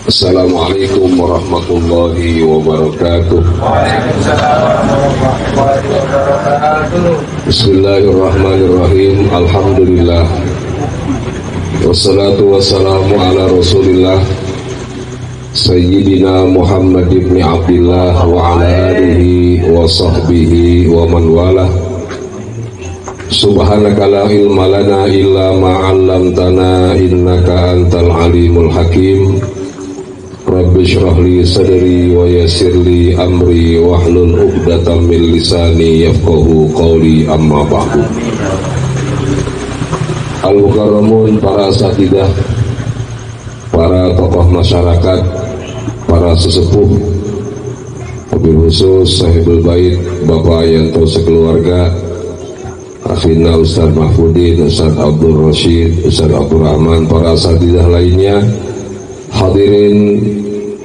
Assalamualaikum warahmatullahi wabarakatuh. Bismillahirrahmanirrahim. Alhamdulillah. Wassalatu wassalamu ala Rasulillah Sayyidina Muhammad ibn Abdillah wa ala alihi wa sahbihi wa man walah. Subhanaka la ilma lana illa ma 'allamtana innaka antal alimul hakim. Rabbi shrah li sadri wa yassir li amri wahlul 'uqdatam min lisani yafqahu qawli, amma ba'du. Al-mukarramun, para asatidah, para tokoh masyarakat, para sesepuh, wabil khusus sahibul bait, Bapak Yanto sekeluarga, Akhina Ustaz Mahfudin, Ustaz Abdul Rashid, Ustaz Abdul Rahman, para asatidah lainnya, hadirin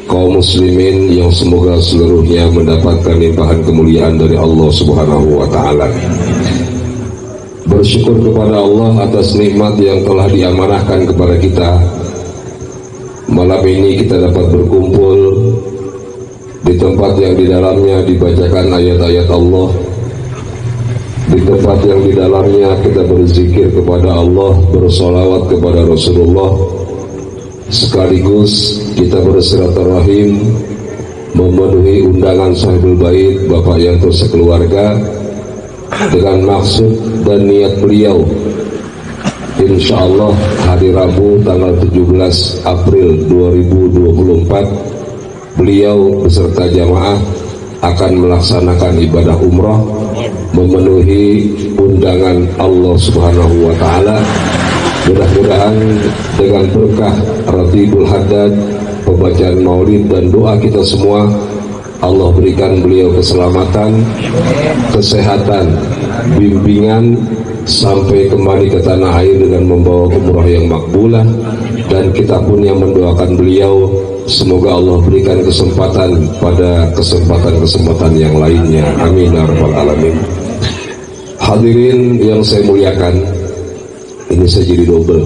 kaum muslimin yang semoga seluruhnya mendapatkan limpahan kemuliaan dari Allah Subhanahu wa ta'ala. Bersyukur kepada Allah atas nikmat yang telah diamanahkan kepada kita. Malam ini kita dapat berkumpul di tempat yang di dalamnya dibacakan ayat-ayat Allah, di tempat yang di dalamnya kita berzikir kepada Allah, bersolawat kepada Rasulullah, sekaligus kita bersilaturahim, memenuhi undangan sahibul bait Bapak Yanto sekeluarga dengan maksud dan niat beliau. Insyaallah hari Rabu tanggal 17 April 2024 beliau beserta jamaah akan melaksanakan ibadah umrah, memenuhi undangan Allah Subhanahu wa ta'ala. Mudah-mudahan dengan berkah Ratibul Haddad, pembacaan maulid dan doa kita semua, Allah berikan beliau keselamatan, kesehatan, bimbingan sampai kembali ke tanah air dengan membawa umrah yang makbulah. Dan kita pun yang mendoakan beliau, semoga Allah berikan kesempatan pada kesempatan-kesempatan yang lainnya. Amin ya rabbal alamin. Hadirin yang saya muliakan, ini saya jadi double.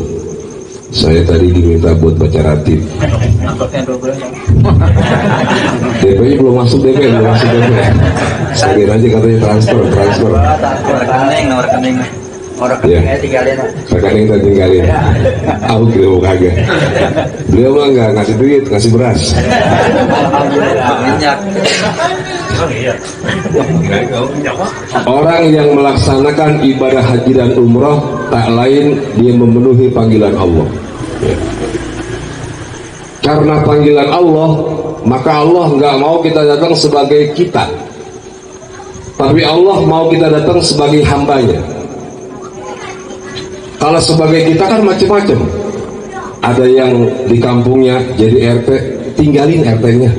Saya tadi diminta buat baca ratib. DP belum masuk DP. Saya aja katanya transfer. Rekeningnya tinggalin. Rekening tadi tinggalin. Aku kira mau kagak. Beliau mah nggak ngasih duit, ngasih beras. Orang yang melaksanakan ibadah haji dan umrah tak lain dia memenuhi panggilan Allah. Karena panggilan Allah, maka Allah nggak mau kita datang sebagai kita, tapi Allah mau kita datang sebagai hambanya. Kalau sebagai kita kan macam-macam. Ada yang di kampungnya jadi RT, tinggalin RT-nya.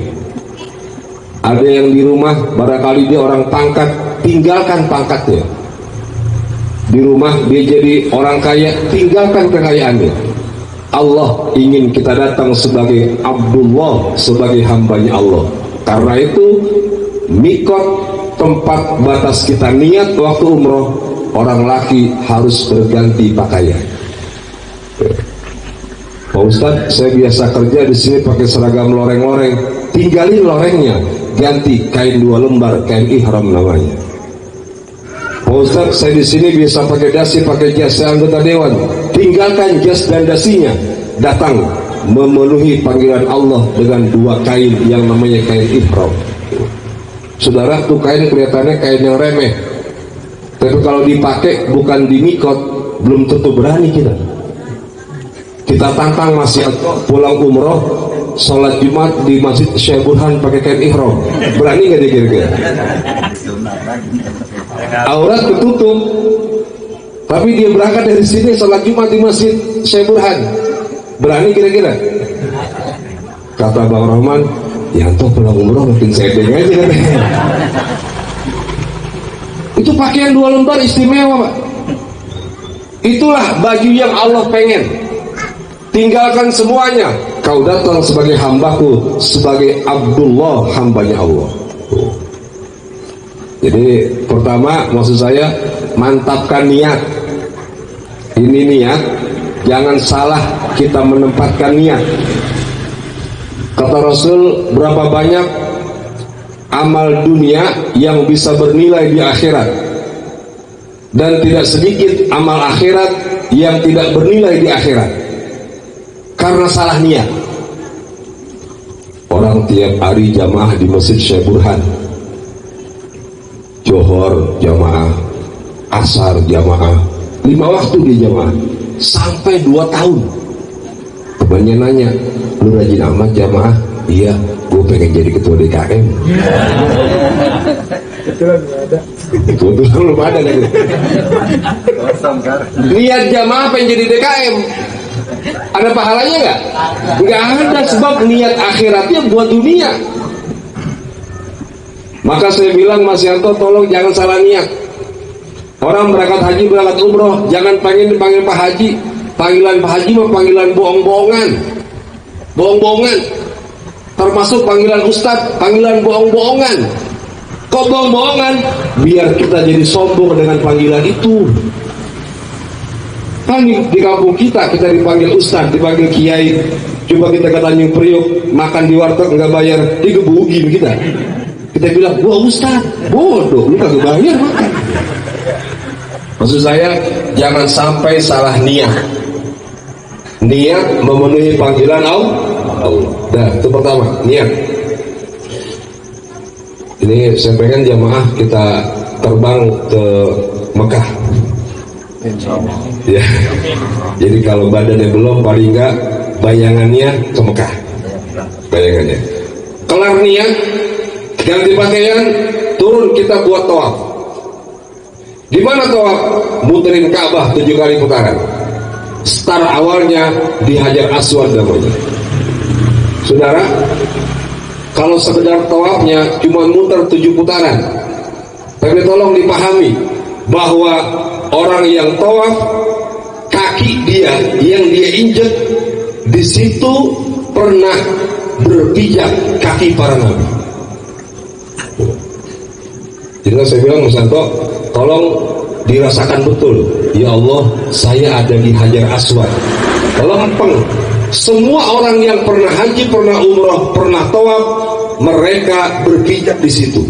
Ada yang di rumah barangkali dia orang pangkat, tinggalkan pangkatnya. Di rumah dia jadi orang kaya, tinggalkan kekayaannya. Allah ingin kita datang sebagai Abdullah, sebagai hambanya Allah. Karena itu mikot, tempat batas kita niat waktu umroh, orang laki harus berganti pakaian. Pak Ustadz, saya biasa kerja di sini pakai seragam loreng-loreng. Tinggalin lorengnya, ganti kain 2 lembar, kain ihram namanya. Pak Ustadz, saya di sini biasa pakai dasi, pakai jas, saya anggota dewan. Tinggalkan jas dan dasinya, datang memenuhi panggilan Allah dengan 2 kain yang namanya kain ihram. Saudara, tuh kain kelihatannya kain yang remeh, tapi kalau dipakai bukan di mikot, belum tentu berani kita. Kita tantang masih pulang umroh, sholat Jumat di Masjid Syekh Burhan pakai kain ihram, berani nggak dia kira-kira? Aurat ketutup, tapi dia berangkat dari sini sholat Jumat di Masjid Syekh Burhan, berani kira-kira? Kata Bang Rahman, ya toh pulang umroh makin sedeng aja katanya. Itu pakaian 2 lembar istimewa, Pak. Itulah baju yang Allah pengen. Tinggalkan semuanya, kau datang sebagai hambaku, sebagai Abdullah, hambanya Allah. Jadi pertama maksud saya mantapkan niat. Ini niat, jangan salah kita menempatkan niat. Kata Rasul, berapa banyak amal dunia yang bisa bernilai di akhirat, dan tidak sedikit amal akhirat yang tidak bernilai di akhirat karena salah niat. Orang tiap hari jamaah di Masjid Syekh Burhan, Johor jamaah, Asar jamaah, 5 waktu di jamaah sampai 2 tahun. Temannya nanya, lu rajin amat jamaah? Iya, gue pengen jadi ketua DKM. Kebetulan belum ada kan? Niat jamaah pengen jadi DKM, ada pahalanya nggak? Nggak ada, sebab niat akhiratnya buat dunia. Maka saya bilang, Mas Yanto, tolong jangan salah niat. Orang berangkat haji, berangkat umroh, jangan pengen dipanggil Pak Haji. Panggilan Pak Haji mah panggilan bohong-bohongan, bohong-bohongan. Termasuk panggilan Ustadz, panggilan bohong-bohongan. Kok bohong-bohongan? Biar kita jadi sombong dengan panggilan itu. Kan di kampung kita dipanggil Ustadz, dipanggil Kiai. Coba kita ke Tanjung Priok, makan di warteg nggak bayar, digebugin kita. Kita bilang, gua Ustadz, bodoh, lu kagak bayar makan. Maksud saya, jangan sampai salah niat. Niat memenuhi panggilan Allah. Nah, itu pertama, niat. Ini saya pengen jamaah kita terbang ke Mekah. Ya. Jadi kalau badannya belum, paling enggak bayangannya ke Mekah. Bayangannya. Kelar niat, ganti pakaian, turun kita buat tawaf. Di mana tawaf? Muterin Ka'bah 7 kali putaran. Start awalnya di Hajar Aswad namanya. Saudara, kalau sekedar tawafnya cuma muter 7 putaran, tapi tolong dipahami bahwa orang yang tawaf, kaki dia yang dia injek di situ pernah berpijak kaki para nabi. Jadi saya bilang, Mas Santo, tolong dirasakan betul, ya Allah, saya ada di Hajar Aswad. Lempeng. Semua orang yang pernah haji, pernah umrah, pernah tawaf, mereka berpijak di situ.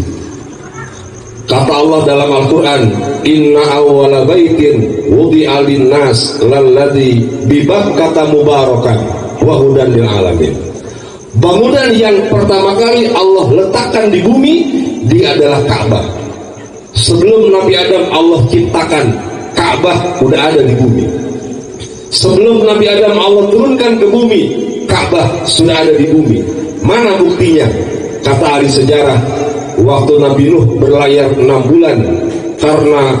Kata Allah dalam Al-Quran, Inna awwala baitin wudi'a linnas lalladzi bibakkata mubarakan wa hudan lil alamin. Bangunan yang pertama kali Allah letakkan di bumi, dia adalah Ka'bah. Sebelum Nabi Adam Allah ciptakan, Ka'bah udah ada di bumi. Sebelum Nabi Adam Allah turunkan ke bumi, Ka'bah sudah ada di bumi. Mana buktinya? Kata ahli sejarah, waktu Nabi Nuh berlayar 6 bulan karena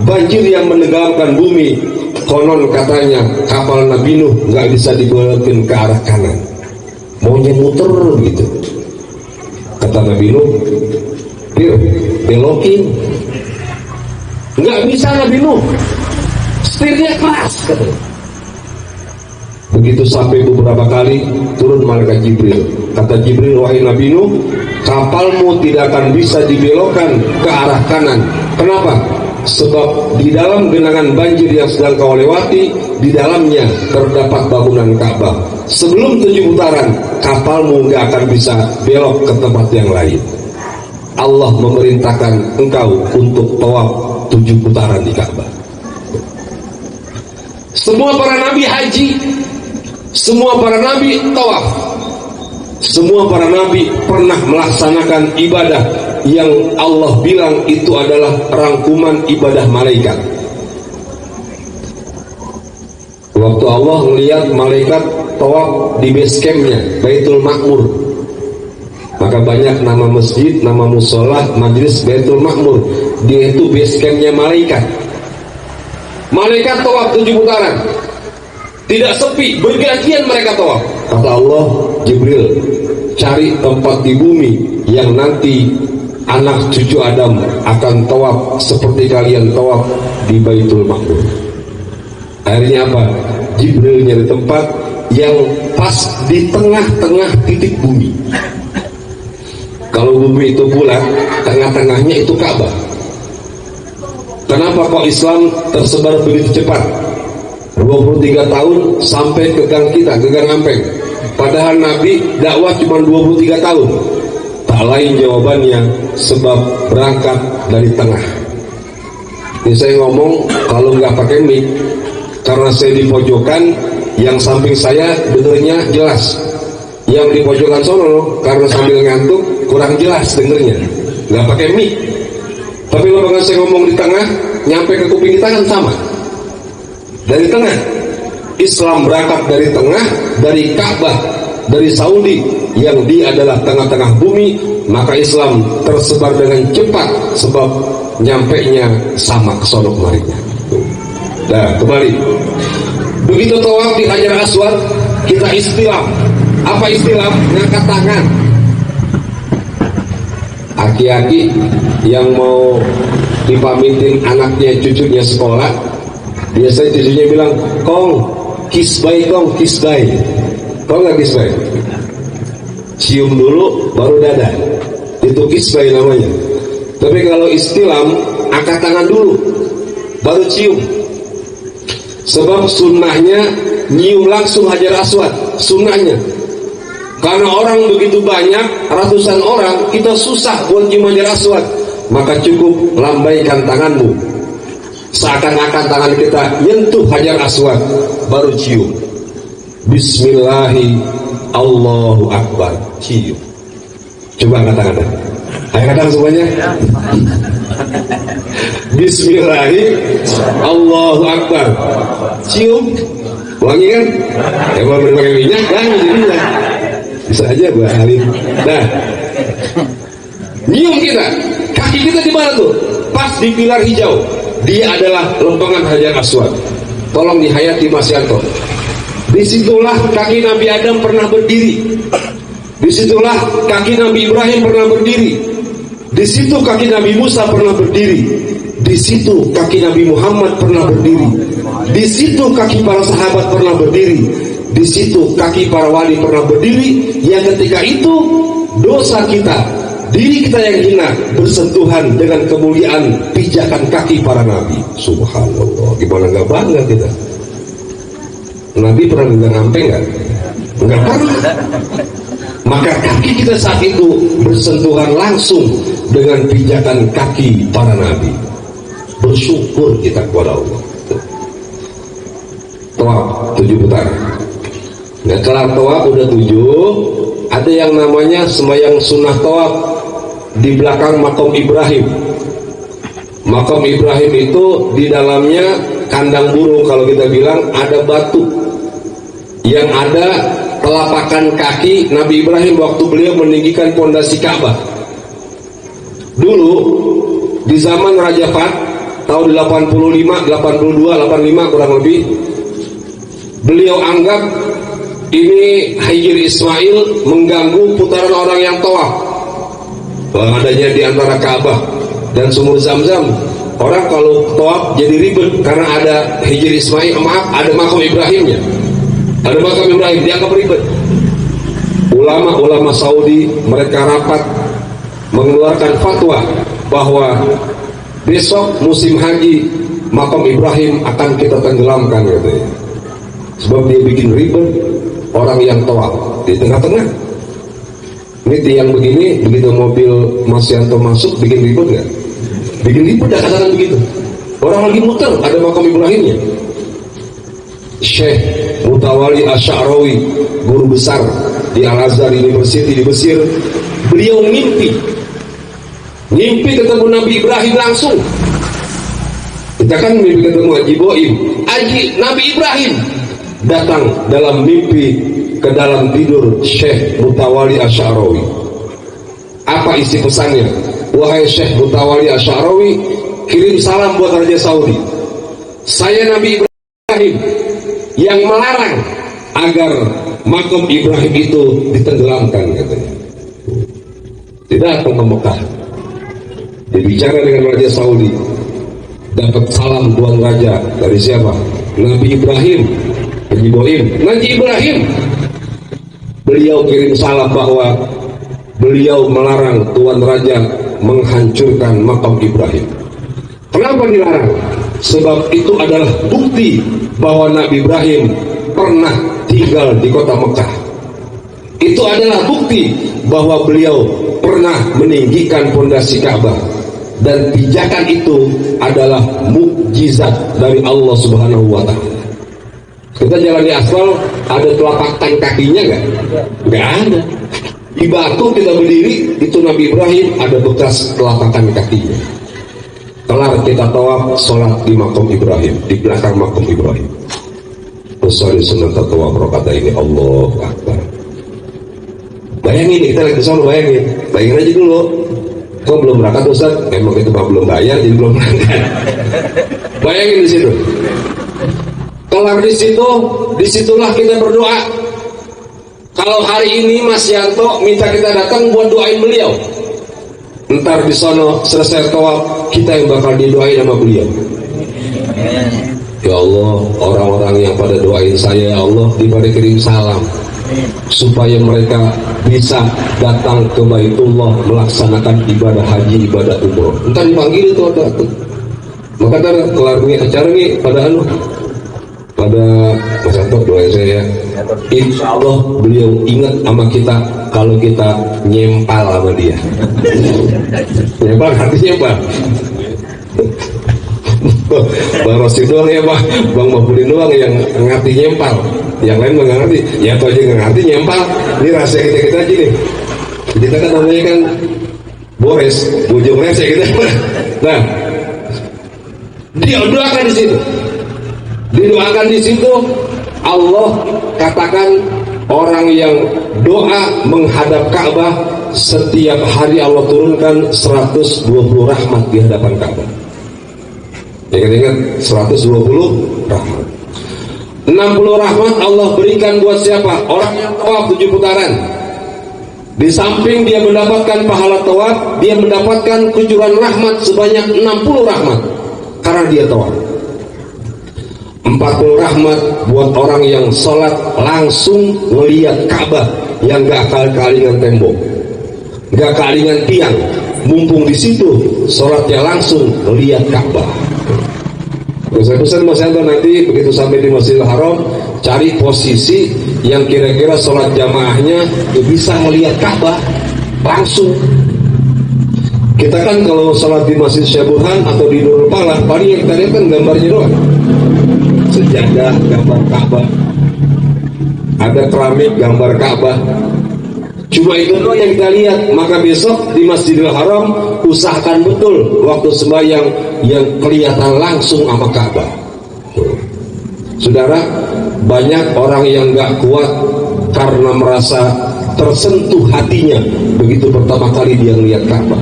banjir yang menenggelamkan bumi, konon katanya kapal Nabi Nuh nggak bisa dibelokin ke arah kanan, maunya muter gitu. Kata Nabi Nuh, belokin. Nggak bisa Nabi Nuh, setirnya keras katanya. Begitu sampai beberapa kali, turun malaikat Jibril. Kata Jibril, wahai Nabi Nuh, kapalmu tidak akan bisa dibelokkan ke arah kanan. Kenapa? Sebab di dalam genangan banjir yang sedang kau lewati, di dalamnya terdapat bangunan Ka'bah. Sebelum 7 putaran, kapalmu nggak akan bisa belok ke tempat yang lain. Allah memerintahkan engkau untuk tawaf 7 putaran di Ka'bah. Semua para nabi haji, semua para nabi tawaf, semua para nabi pernah melaksanakan ibadah yang Allah bilang itu adalah rangkuman ibadah malaikat. Waktu Allah melihat malaikat tawaf di base campnya Baitul Ma'mur, maka banyak nama masjid, nama musola, majlis Baitul Ma'mur, dia itu base campnya malaikat. Malaikat tawaf 7 putaran, tidak sepi, bergantian mereka tawaf. Kata Allah, Jibril, cari tempat di bumi yang nanti anak cucu Adam akan tawaf seperti kalian tawaf di Baitul Ma'mur. Akhirnya apa? Jibril nyari tempat yang pas di tengah-tengah titik bumi. Kalau bumi itu bulat, tengah-tengahnya itu Ka'bah. Kenapa kok Islam tersebar begitu cepat? 23 tahun sampai ke gang kita, ke gang Ampeng. Padahal Nabi dakwah cuma 23 tahun. Tak lain jawabannya, sebab berangkat dari tengah. Ini saya ngomong kalau nggak pakai mic, karena saya di pojokan, yang samping saya dengernya jelas. Yang di pojokan sono karena sambil ngantuk kurang jelas dengernya, nggak pakai mic. Tapi kalau saya ngomong di tengah, nyampe ke kuping kita kan sama. Dari tengah, Islam berangkat dari tengah, dari Ka'bah, dari Saudi yang dia adalah tengah-tengah bumi, maka Islam tersebar dengan cepat sebab nyampainya sama ke sono kemarinya. Nah, kembali. Begitu tawaf di Hajar Aswad, kita istilam. Apa istilam? Ngangkat tangan. Aki-aki yang mau dipamitin anaknya, cucunya sekolah, biasanya cucunya bilang, "Kong, kisbay kong, kisbay." Kong nggak kisbay? Cium dulu, baru dadah. Itu kisbay namanya. Tapi kalau istilam, angkat tangan dulu, baru cium. Sebab sunnahnya nyium langsung Hajar Aswad, sunnahnya. Karena orang begitu banyak, ratusan orang, kita susah buat nyium Hajar Aswad. Maka cukup lambaikan tanganmu, seakan-akan tangan kita nyentuh Hajar Aswad, baru cium. Bismillahi Allahu Akbar, cium. Coba angkat tangan. Ayo katakan semuanya. Bismillahi Allahu Akbar, cium. Wangi kan? Kalau berpakai minyak kan jadinya. Bisa aja gua hari. Nah, nyium kita. Kaki kita di mana tuh? Pas di pilar hijau. Dia adalah lempengan Hajar Aswad. Tolong dihayati Mas Yanto. Disitulah kaki Nabi Adam pernah berdiri. Disitulah kaki Nabi Ibrahim pernah berdiri. Di situ kaki Nabi Musa pernah berdiri. Di situ kaki Nabi Muhammad pernah berdiri. Di situ kaki para sahabat pernah berdiri. Di situ kaki para wali pernah berdiri. Yang ketika itu dosa kita, diri kita yang hina, bersentuhan dengan kemuliaan pijakan kaki para nabi. Subhanallah, gimana nggak bangga kita? Nabi pernah bilang ngampe nggak? Nggak pernah. Maka kaki kita saat itu bersentuhan langsung dengan pijakan kaki para nabi. Bersyukur kita kepada Allah. Tawaf 7 putaran. Nah, kelar tawaf udah 7, ada yang namanya sembahyang sunnah tawaf di belakang makam Ibrahim. Makam Ibrahim itu di dalamnya kandang burung, kalau kita bilang ada batu yang ada telapakan kaki Nabi Ibrahim waktu beliau meninggikan pondasi Ka'bah. Dulu di zaman Raja Fat tahun 85, 82, 85 kurang lebih, beliau anggap ini Hijr Ismail mengganggu putaran orang yang tawaf. Adanya di antara Ka'bah dan sumur Zam-Zam, orang kalau tawaf jadi ribet karena ada Hijr Ismail, maaf, ada makam Ibrahimnya. Ada makam Ibrahim, dianggap ribet. Ulama-ulama Saudi mereka rapat mengeluarkan fatwa bahwa besok musim haji makam Ibrahim akan kita tenggelamkan, katanya. Sebab dia bikin ribet orang yang tawaf di tengah-tengah. Ini tiang begini, begitu mobil Mas Yanto masuk bikin ribet nggak? Bikin ribet, dah katakan begitu. Orang lagi muter, ada makam Ibrahimnya. Syekh Mutawali Asy'arawi, guru besar di Al-Azhar University di Mesir, beliau mimpi ketemu Nabi Ibrahim langsung. Kita kan mimpi ketemu Haji Boim, Nabi Ibrahim datang dalam mimpi ke dalam tidur Syekh Mutawali Asy'arawi. Apa isi pesannya? Wahai Syekh Mutawali Asy'arawi, kirim salam buat Raja Saudi. Saya Nabi Ibrahim yang melarang agar makam Ibrahim itu ditenggelamkan, katanya. Tidak datang ke Mekah, dia bicara dengan Raja Saudi, dapat salam Tuan Raja dari siapa? Nabi Ibrahim. Haji Boim, Nabi Ibrahim. Beliau kirim salam bahwa beliau melarang Tuan Raja menghancurkan makam Ibrahim. Kenapa dilarang? Sebab itu adalah bukti bahwa Nabi Ibrahim pernah tinggal di kota Mekah. Itu adalah bukti bahwa beliau pernah meninggikan pondasi Ka'bah, dan pijakan itu adalah mukjizat dari Allah Subhanahu wa Ta'ala. Kita jalan di aspal, ada telapak tangan kakinya nggak? Nggak ada. Di batu kita berdiri, itu Nabi Ibrahim ada bekas telapak tangan kakinya. Kelar kita tawaf, sholat di makam Ibrahim, di belakang makam Ibrahim. Usali sunnat tawaf rakaat ini, Allahu Akbar. Bayangin, kita lagi ke sana, bayangin aja dulu. Kok belum berangkat Ustaz? Emang itu belum bayar, jadi belum berangkat. Bayangin di situ. Kelar di situ, disitulah kita berdoa. Kalau hari ini Mas Yanto minta kita datang buat doain beliau, ntar di sono selesai tawaf, kita yang bakal didoain sama beliau. Ya Allah, orang-orang yang pada doain saya, ya Allah, diberi kirim salam supaya mereka bisa datang ke Baitullah melaksanakan ibadah haji, ibadah umroh. Entar dipanggil itu ada tuh. Maka ntar kelar ini acara nih pada Mas Anto doain saya ya. Insya Allah beliau ingat sama kita kalau kita nyempal sama dia. Nyempal artinya apa? Bang Rosi doang ya Pak, Bang Mabudin doang yang ngerti nyempal, yang lain nggak ngerti. Ya atau aja nggak ngerti nyempal. Ini rahasia kita aja nih. Kita kan namanya kan Bores, bujung rese gitu. Nah, didoakan di situ. Didoakan di situ, Allah katakan orang yang doa menghadap Ka'bah setiap hari Allah turunkan 120 rahmat di hadapan Ka'bah. Ingat-ingat 120 rahmat. 60 rahmat Allah berikan buat siapa? Orang yang tawaf 7 putaran. Di samping dia mendapatkan pahala tawaf, dia mendapatkan kucuran rahmat sebanyak 60 rahmat karena dia tawaf. 40 rahmat buat orang yang sholat langsung melihat Ka'bah, yang gak kalingan tembok, gak kalingan tiang, mumpung di situ sholatnya langsung melihat Ka'bah. Saya pesan Mas Yanto nanti begitu sampai di Masjidil Haram, cari posisi yang kira-kira sholat jamaahnya bisa melihat Ka'bah langsung. Kita kan kalau sholat di Masjid Syekh Burhan atau di Nurul Falah, paling yang kita lihat kan gambarnya doang. Sejadah gambar Ka'bah, ada keramik gambar Ka'bah, cuma itu doang yang kita lihat. Maka besok di Masjidil Haram usahakan betul waktu sembahyang yang kelihatan langsung sama Ka'bah. Saudara, banyak orang yang gak kuat karena merasa tersentuh hatinya begitu pertama kali dia melihat Ka'bah.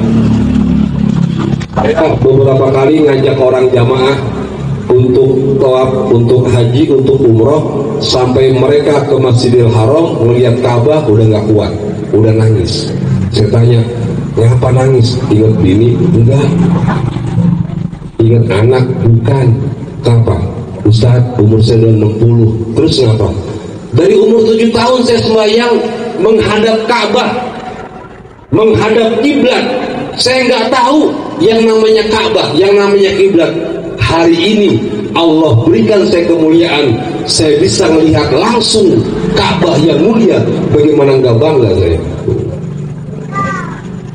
Beberapa kali ngajak orang jamaah untuk tawaf, untuk haji, untuk umroh, sampai mereka ke Masjidil Haram melihat Ka'bah udah gak kuat, udah nangis. Saya tanya, ngapa nangis? Ingat bini? Enggak. Ingat anak? Bukan. Kenapa? Ustaz, umur saya udah 60. Terus ngapa? Dari umur 7 tahun saya sembahyang menghadap Ka'bah, menghadap kiblat. Saya nggak tahu yang namanya Ka'bah, yang namanya kiblat. Hari ini Allah berikan saya kemuliaan, saya bisa melihat langsung Ka'bah yang mulia. Bagaimana nggak bangga saya?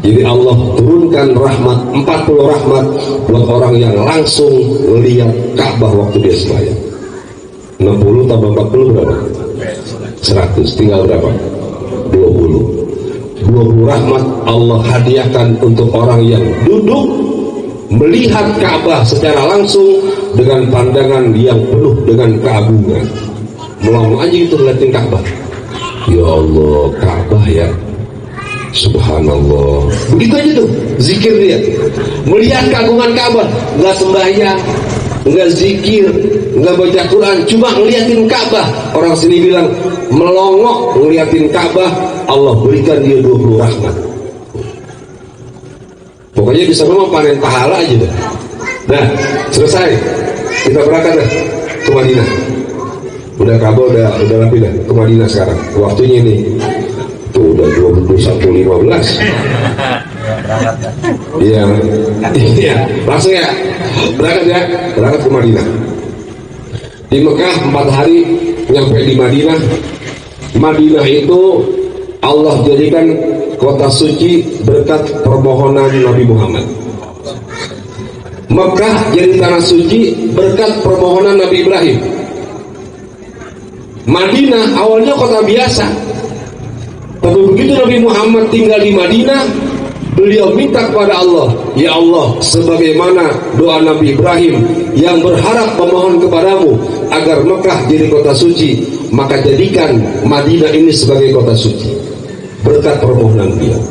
Jadi Allah turunkan rahmat, 40 rahmat buat orang yang langsung melihat Ka'bah waktu dia sembahyang. 60 tambah 40 berapa? 100, tinggal berapa? 20 rahmat Allah hadiahkan untuk orang yang duduk melihat Ka'bah secara langsung dengan pandangan yang penuh dengan keagungan. Melongo aja itu ngeliatin Ka'bah. Ya Allah, Ka'bah ya, subhanallah. Begitu aja tuh zikir dia, melihat keagungan Ka'bah. Nggak sembahyang, nggak zikir, nggak baca Quran, cuma ngeliatin Ka'bah. Orang sini bilang melongo ngeliatin Ka'bah, Allah berikan dia 20 rahmat. Pokoknya bisa memang panen pahala aja dah. Nah, selesai, kita berangkat dah ke Madinah. Udah Ka'bah udah rapi dah, ke Madinah sekarang. Waktunya ini tuh udah 21.15. Iya, langsung ya, berangkat ke Madinah. Di Mekah 4 hari, nyampe di Madinah. Madinah itu Allah jadikan kota suci berkat permohonan Nabi Muhammad. Mekah jadi tanah suci berkat permohonan Nabi Ibrahim. Madinah awalnya kota biasa, tapi begitu Nabi Muhammad tinggal di Madinah, beliau minta kepada Allah, ya Allah, sebagaimana doa Nabi Ibrahim yang berharap memohon kepadamu agar Mekah jadi kota suci, maka jadikan Madinah ini sebagai kota suci berkat permohonan beliau.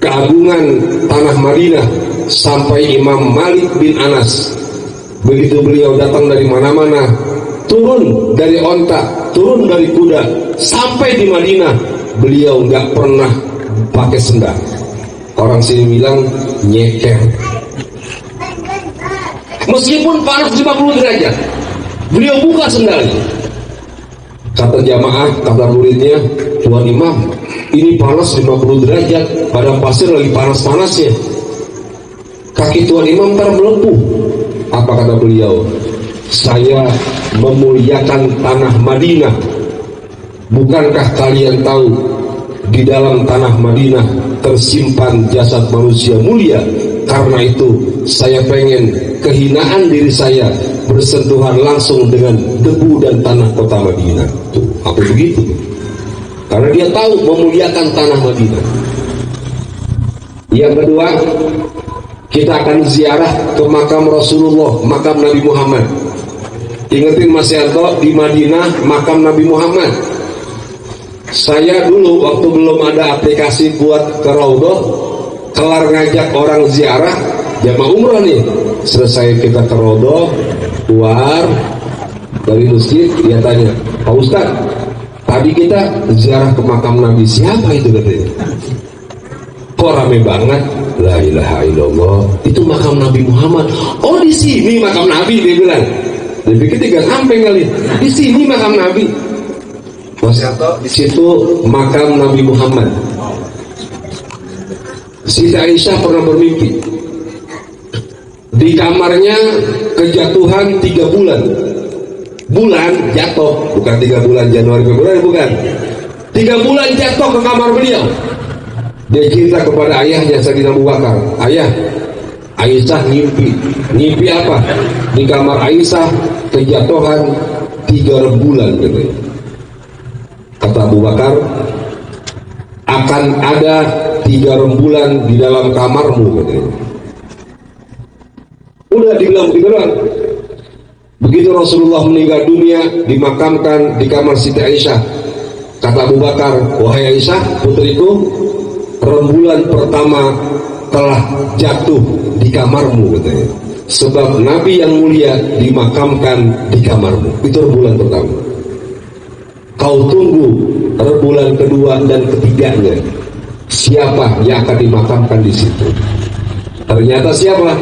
Keagungan tanah Madinah sampai Imam Malik bin Anas, begitu beliau datang dari mana-mana, turun dari onta, turun dari kuda, sampai di Madinah beliau nggak pernah pakai sendal. Orang sini bilang nyeker. Meskipun panas 50 derajat, beliau buka sendalnya. Kata jamaah, kata muridnya, Tuan Imam, ini panas 50 derajat, padang pasir lagi panas-panasnya. Kaki Tuan Imam ntar melepuh. Apa kata beliau? Saya memuliakan tanah Madinah. Bukankah kalian tahu di dalam tanah Madinah tersimpan jasad manusia mulia? Karena itu saya pengen kehinaan diri saya bersentuhan langsung dengan debu dan tanah kota Madinah. Tuh, apa begitu? Karena dia tahu memuliakan tanah Madinah. Yang kedua, kita akan ziarah ke makam Rasulullah, makam Nabi Muhammad. Ingetin Mas Yanto, di Madinah makam Nabi Muhammad. Saya dulu waktu belum ada aplikasi buat ke Raudhah, kelar ngajak orang ziarah jamaah umrah nih, selesai kita ke Raudhah, keluar dari masjid, dia tanya, Pak Ustaz, tadi kita ziarah ke makam Nabi, siapa itu katanya? Kok rame banget? La ilaha illallah, itu makam Nabi Muhammad. Oh, di sini makam Nabi, dia bilang. Dia pikir 3 samping kali. Di sini makam Nabi. Mas Yanto, di situ makam Nabi Muhammad. Siti Aisyah pernah bermimpi di kamarnya kejatuhan 3 bulan. Bulan jatuh, bukan 3 bulan Januari Februari, bukan. 3 bulan jatuh ke kamar beliau. Dia cerita kepada ayahnya Sayyidina Abu Bakar, ayah, Aisyah ngimpi apa? Di kamar Aisyah kejatuhan 3 rembulan gitu. Kata Abu Bakar, akan ada 3 rembulan di dalam kamarmu gitu. Udah dibilang begitu doang. Begitu Rasulullah meninggal dunia, dimakamkan di kamar Siti Aisyah. Kata Abu Bakar, wahai Aisyah putriku, rembulan pertama telah jatuh di kamarmu katanya. Sebab Nabi yang mulia dimakamkan di kamarmu. Itu rembulan pertama. Kau tunggu rembulan kedua dan ketiganya. Siapa yang akan dimakamkan di situ? Ternyata siapa?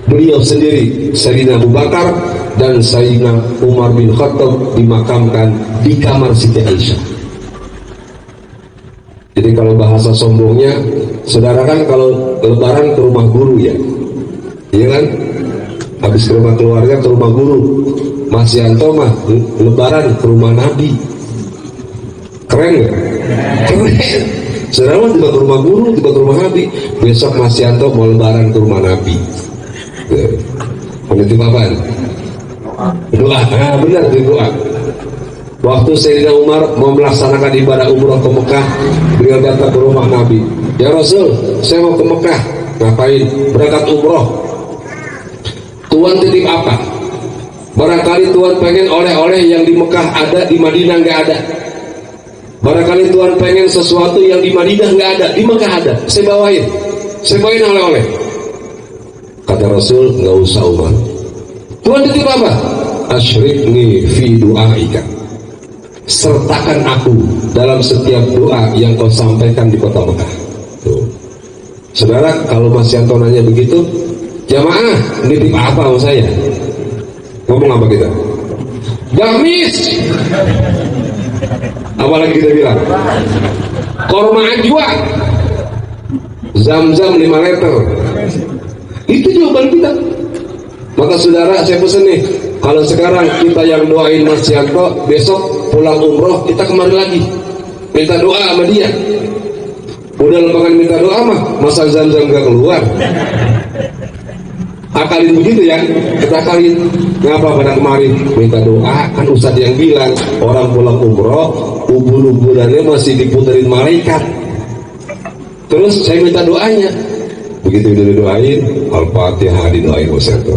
Beliau sendiri, Sayyidina Abu Bakar dan Sayyidina Umar bin Khattab dimakamkan di kamar Siti Aisyah. Jadi kalau bahasa sombongnya, saudara kan kalau lebaran ke rumah guru ya, iya kan? Habis ke rumah keluarga ke rumah guru. Mas Yanto mah lebaran ke rumah Nabi. Keren ya? Keren. Saudara mah tiba ke rumah guru, tiba ke rumah Nabi. Besok Mas Yanto mau lebaran ke rumah Nabi. Penitip apaan? Doa. Nah, benar itu doa. Waktu Sayyidina Umar mau melaksanakan ibadah umroh ke Mekah, beliau datang ke rumah Nabi. Ya Rasul, saya mau ke Mekah. Ngapain? Berangkat umroh. Tuhan titip apa? Barangkali Tuhan pengen oleh-oleh yang di Mekah ada, di Madinah nggak ada. Barangkali Tuhan pengen sesuatu yang di Madinah nggak ada, di Mekah ada. Saya bawain oleh-oleh. Kata Rasul, nggak usah Umar. Tuhan titip apa? Asyrikni fi du'aika. Sertakan aku dalam setiap doa yang kau sampaikan di kota Mekah. Tuh. Saudara, kalau Mas Yanto nanya begitu, jamaah, nitip apa sama saya? Ngomong apa kita? Gamis. Apalagi kita bilang? Korma ajwa. Zam-zam 5 liter. Itu jawaban kita. Maka saudara, saya pesan nih, kalau sekarang kita yang doain Mas Yanto, besok pulang umroh kita kemari lagi. minta doa sama dia. Udah lembangan minta doa mah, masa Zam-Zam gak keluar. Akalin begitu ya, kita akalin. Ngapa pada kemarin minta doa? Kan Ustadz yang bilang orang pulang umroh ubur-uburannya masih diputerin malaikat. Terus saya minta doanya, begitu udah didoain, Al-Fatihah didoain Mas Yanto.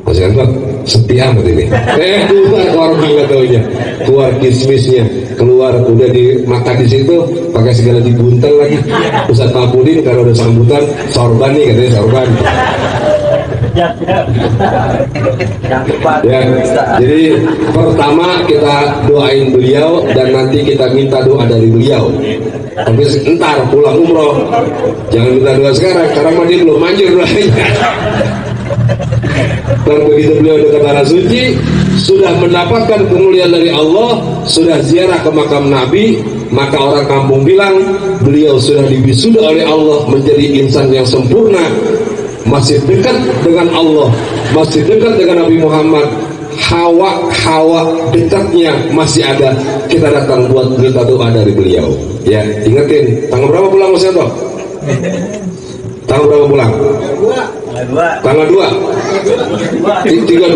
Mas Yanto setia amat ini. Keluar korban katanya, keluar kismisnya, keluar udah dimakan di situ, pakai segala dibuntel lagi. Ustadz Mahmudin kalau udah sambutan, sorban nih katanya sorban. Ya, jadi pertama kita doain beliau dan nanti kita minta doa dari beliau. Tapi entar pulang umroh jangan minta doa sekarang mah dia belum manjur doanya. Dan begitu beliau dekat tanah suci, sudah mendapatkan kemuliaan dari Allah, sudah ziarah ke makam Nabi, maka orang kampung bilang beliau sudah diwisuda oleh Allah menjadi insan yang sempurna, masih dekat dengan Allah, masih dekat dengan Nabi Muhammad. Hawa dekatnya masih ada. Kita datang buat minta doa dari beliau. Ya, ingetin tanggal berapa pulang Mas Yanto? Tanggal berapa pulang? Tanggal 2 32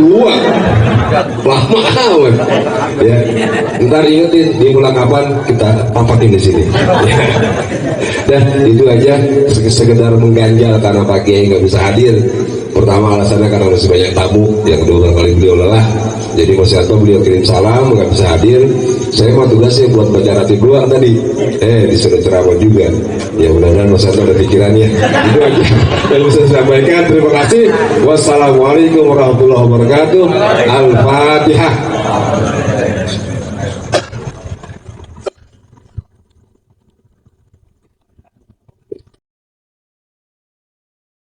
lama amat ya. Ntar ingetin di bulan kapan kita papatin di sini. Dan itu aja sekedar mengganjal karena Pak Kiai nggak bisa hadir. Pertama alasannya karena masih banyak tamu, yang kedua kali beliau lelah. Jadi Mas Yanto beliau kirim salam nggak bisa hadir. Saya mah tugasnya buat baca ratib doang tadi. Disuruh ceramah juga. Ya mudah-mudahan Mas Yanto ada pikirannya. Itu aja yang bisa saya sampaikan. Terima kasih. Wassalamualaikum warahmatullahi wabarakatuh. Al-Fatihah.